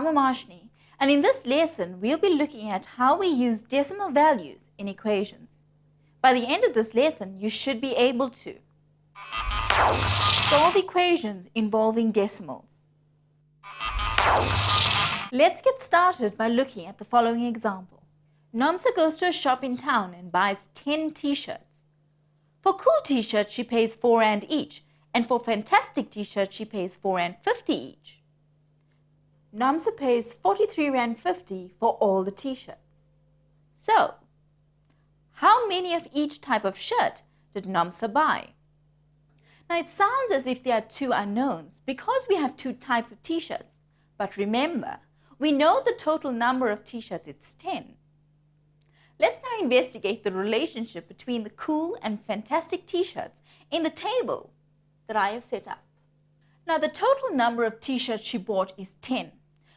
I'm Amashni, and in this lesson we'll be looking at how we use decimal values in equations. By the end of this lesson, you should be able to solve equations involving decimals. Let's get started by looking at the following example. Nomsa goes to a shop in town and buys 10 t-shirts. For cool t-shirts, she pays 4 Rand each, and for fantastic t-shirts, she pays 4 Rand 50 each. Nomsa pays 43 Rand 50 for all the t-shirts. So, how many of each type of shirt did Nomsa buy? Now it sounds as if there are two unknowns because we have two types of t-shirts. But remember, we know the total number of t-shirts, it's 10. Let's now investigate the relationship between the cool and fantastic t-shirts in the table that I have set up. Now the total number of t-shirts she bought is 10.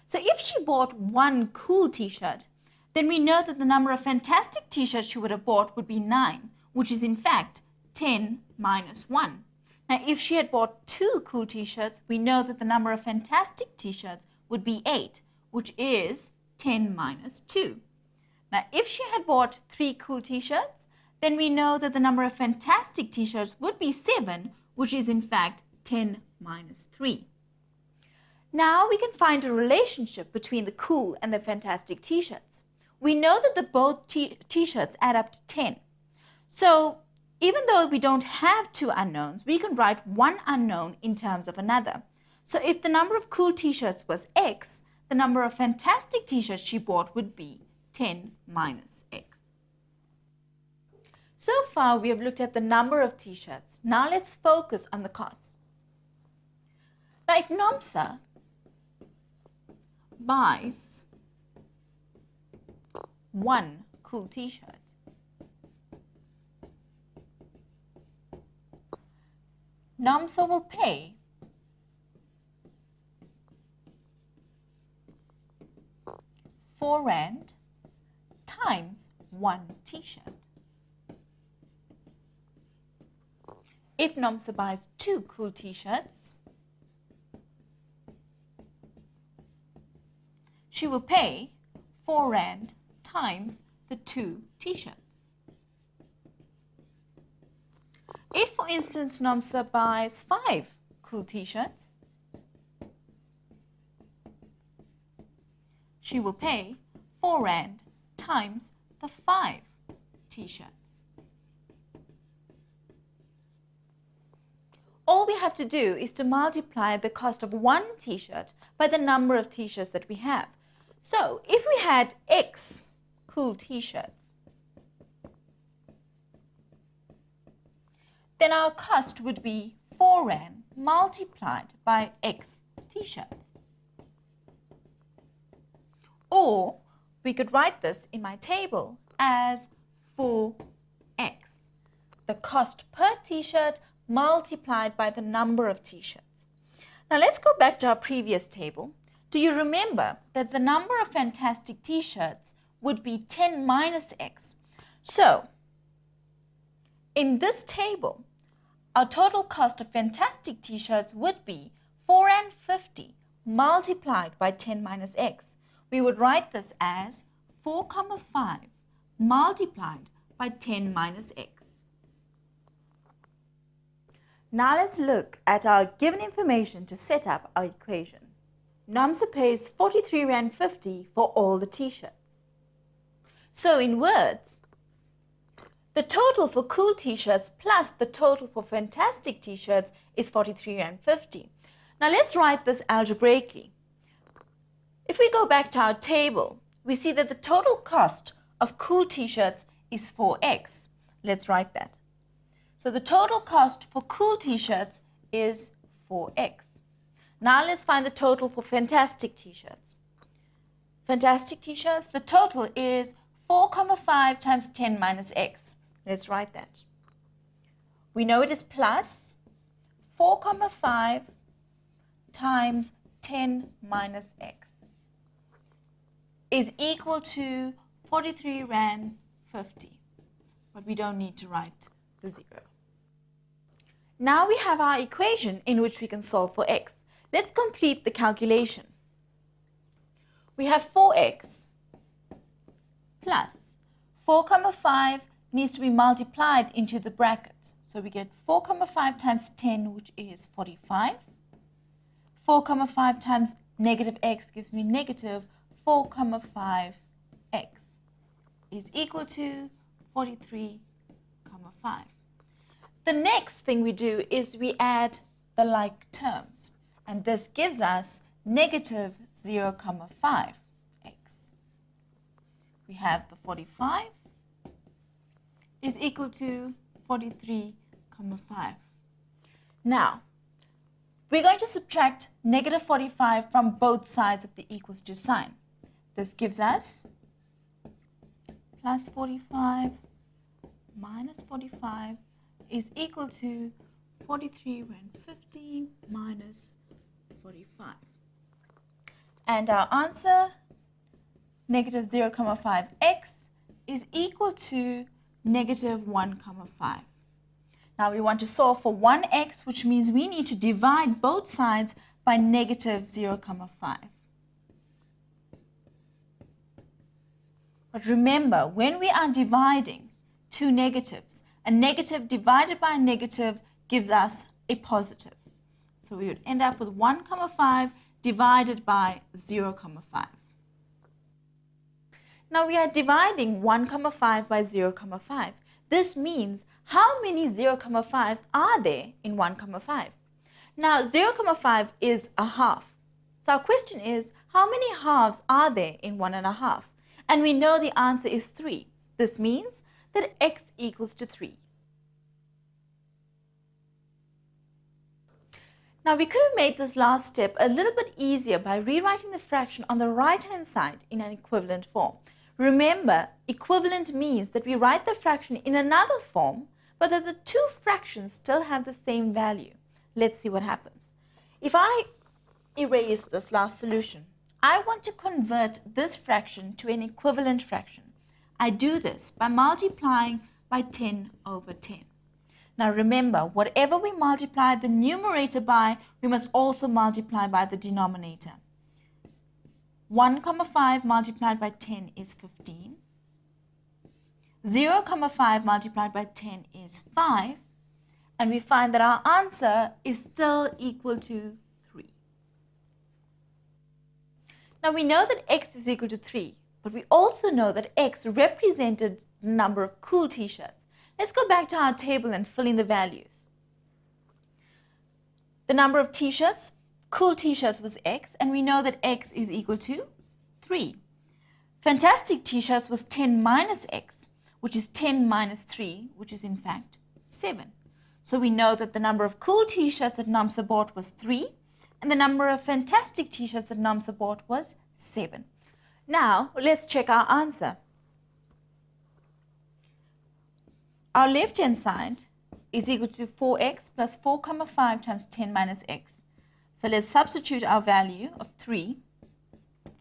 So if she bought one cool t-shirt, then we know that the number of fantastic t-shirts she would have bought would be 9, which is in fact 10 minus 1. Now if she had bought 2 cool t-shirts, we know that the number of fantastic t-shirts would be 8, which is 10 minus 2. Now if she had bought 3 cool t-shirts, then we know that the number of fantastic t-shirts would be 7, which is in fact 10 minus 3. Now we can find a relationship between the cool and the fantastic t-shirts. We know that the both t-shirts add up to 10. So even though we don't have two unknowns, we can write one unknown in terms of another. So if the number of cool t-shirts was X, the number of fantastic t-shirts she bought would be 10 minus X. So far we have looked at the number of t-shirts. Now let's focus on the cost. Now if Nomsa buys one cool t-shirt, Nomsa will pay £4 times one t-shirt. If Nomsa buys 2 cool t-shirts, she will pay 4 Rand times the 2 t-shirts. If, for instance, Nomsa buys 5 cool t-shirts, she will pay 4 Rand times the 5 t-shirts. All we have to do is to multiply the cost of one t-shirt by the number of t-shirts that we have. So if we had X cool t-shirts, then our cost would be 4 Rand multiplied by X t-shirts. Or we could write this in my table as 4X, the cost per t-shirt multiplied by the number of t-shirts. Now let's go back to our previous table. Do you remember that the number of fantastic t-shirts would be 10 minus X? So in this table, our total cost of fantastic t-shirts would be 4 Rand 50 multiplied by 10 minus X. We would write this as 4,5 multiplied by 10 minus X. Now let's look at our given information to set up our equation. Nomsa pays 43 Rand 50 for all the t-shirts. So in words, the total for cool t-shirts plus the total for fantastic t-shirts is 43 Rand 50. Now let's write this algebraically. If we go back to our table, we see that the total cost of cool t-shirts is 4X. Let's write that. So the total cost for cool t-shirts is 4X. Now let's find the total for fantastic t-shirts. Fantastic t-shirts, the total is 4,5 times 10 minus X. Let's write that. We know it is plus 4,5 times 10 minus X is equal to 43 Rand 50. But we don't need to write the 0. Now we have our equation in which we can solve for X. Let's complete the calculation. we have 4x plus 4 comma 5 needs to be multiplied into the brackets. So we get 4 comma 5 times 10, which is 45. 4 comma 5 times negative x gives me negative 4 comma 5 x is equal to 43 comma 5. The next thing we do is we add the like terms, and this gives us negative 0 comma 5 x. We have the 45 is equal to 43 comma 5. Now, we're going to subtract negative 45 from both sides of the equals to sign. This gives us plus 45 minus 45 is equal to 43 rand 50 minus 45. And our answer, negative 0 comma 5 x, is equal to negative 1 comma 5. Now we want to solve for 1x, which means we need to divide both sides by negative 0 comma 5. But remember, when we are dividing two negatives, a negative divided by a negative gives us a positive. So we would end up with 1 comma 5 divided by 0 comma 5. Now we are dividing 1 comma 5 by 0 comma 5. This means how many 0 comma 5s are there in 1 comma 5? Now 0 comma 5 is a half. So our question is, how many halves are there in 1 1/2? And we know the answer is 3. This means that x equals to 3. Now we could have made this last step a little bit easier by rewriting the fraction on the right-hand side in an equivalent form. Remember, equivalent means that we write the fraction in another form, but that the two fractions still have the same value. Let's see what happens. If I erase this last solution, I want to convert this fraction to an equivalent fraction. I do this by multiplying by 10 over 10. Now remember, whatever we multiply the numerator by, we must also multiply by the denominator. 1 comma 5 multiplied by 10 is 15. 0 comma 5 multiplied by 10 is 5. And we find that our answer is still equal to 3. Now we know that x is equal to 3, but we also know that x represented the number of cool t-shirts. Let's go back to our table and fill in the values. The number of t-shirts, cool t-shirts was x, and we know that x is equal to 3. Fantastic t-shirts was 10 minus x, which is 10 minus 3, which is in fact 7. So we know that the number of cool t-shirts that NAMSA bought was 3, and the number of fantastic t-shirts that NAMSA bought was 7. Now, let's check our answer. Our left-hand side is equal to 4x plus 4 comma 5 times 10 minus x. So let's substitute our value of 3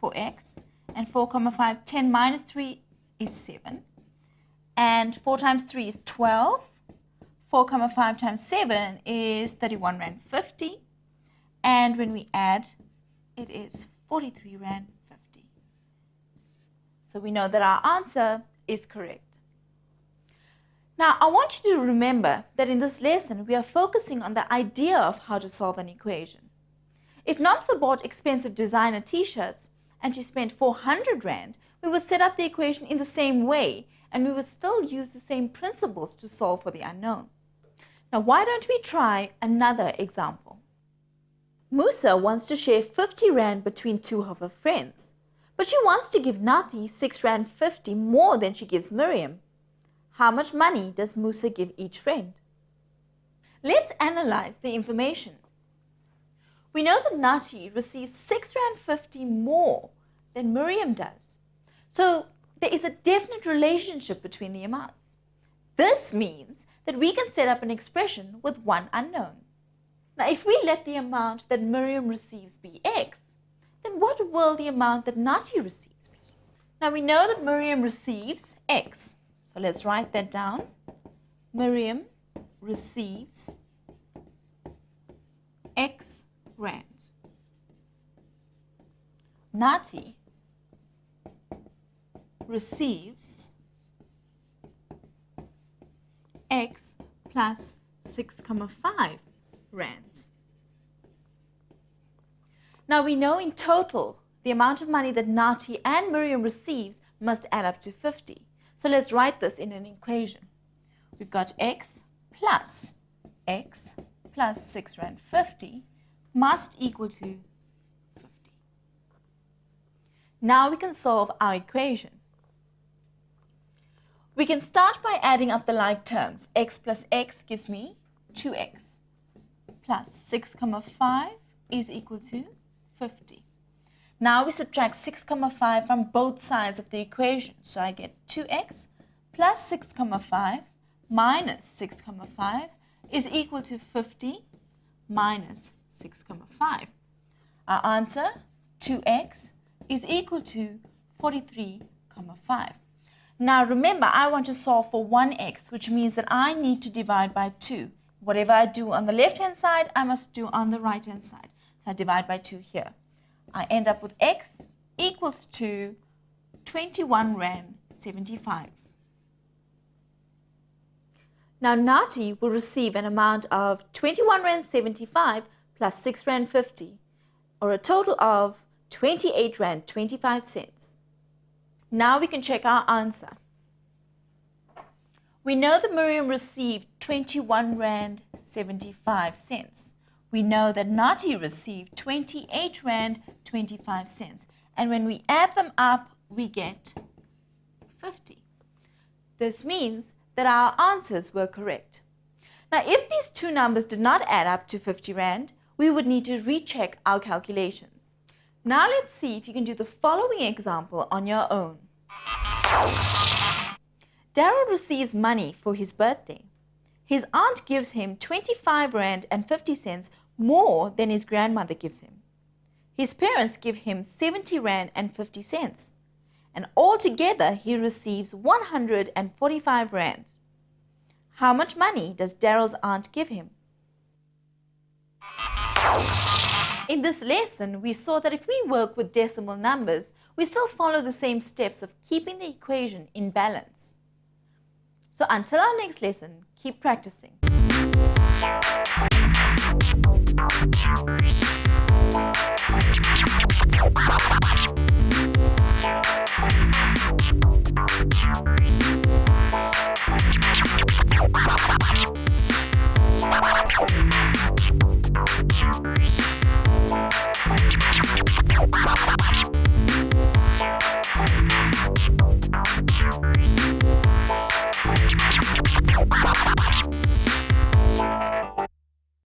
for x, and 4 comma 5, 10 minus 3 is 7. And 4 times 3 is 12. 4 comma 5 times 7 is 31 rand 50. And when we add, it is 43 rand 50. So we know that our answer is correct. Now, I want you to remember that in this lesson, we are focusing on the idea of how to solve an equation. If NAMSA bought expensive designer t-shirts and she spent 400 rand, we would set up the equation in the same way, and we would still use the same principles to solve for the unknown. Now, why don't we try another example? Musa wants to share 50 rand between two of her friends, but she wants to give Nati 6 rand 50 more than she gives Miriam. How much money does Musa give each friend? Let's analyze the information. We know that Nati receives 6 rand 50 more than Miriam does. So there is a definite relationship between the amounts. This means that we can set up an expression with one unknown. Now, if we let the amount that Miriam receives be x, then what will the amount that Nati receives be? Now, we know that Miriam receives x. So let's write that down. Miriam receives x rand. Nati receives X plus 6,5 rands. Now we know in total the amount of money that Nati and Miriam receives must add up to 50. So let's write this in an equation. We've got X plus 6 rand 50 must equal to 50. Now we can solve our equation. We can start by adding up the like terms. X plus X gives me 2X plus 6,5 is equal to 50. Now we subtract 6,5 from both sides of the equation. So I get 2X plus 6,5 minus 6,5 is equal to 50 minus 6,5. Our answer, 2X, is equal to 43,5. Now remember, I want to solve for 1x, which means that I need to divide by 2. Whatever I do on the left-hand side, I must do on the right-hand side. So I divide by 2 here. I end up with x equals to 21 rand 75. Now Nati will receive an amount of 21 rand 75 plus 6 rand 50, or a total of 28 rand 25 cents. Now we can check our answer. We know that Miriam received 21 rand 75 cents. We know that Nati received 28 rand 25 cents. And when we add them up, we get 50. This means that our answers were correct. Now, if these two numbers did not add up to 50 rand, we would need to recheck our calculations. Now let's see if you can do the following example on your own. Daryl receives money for his birthday. His aunt gives him 25 rand and 50 cents more than his grandmother gives him. His parents give him 70 rand and 50 cents. And altogether he receives 145 rand. How much money does Daryl's aunt give him? In this lesson, we saw that if we work with decimal numbers, we still follow the same steps of keeping the equation in balance. So until our next lesson, keep practicing.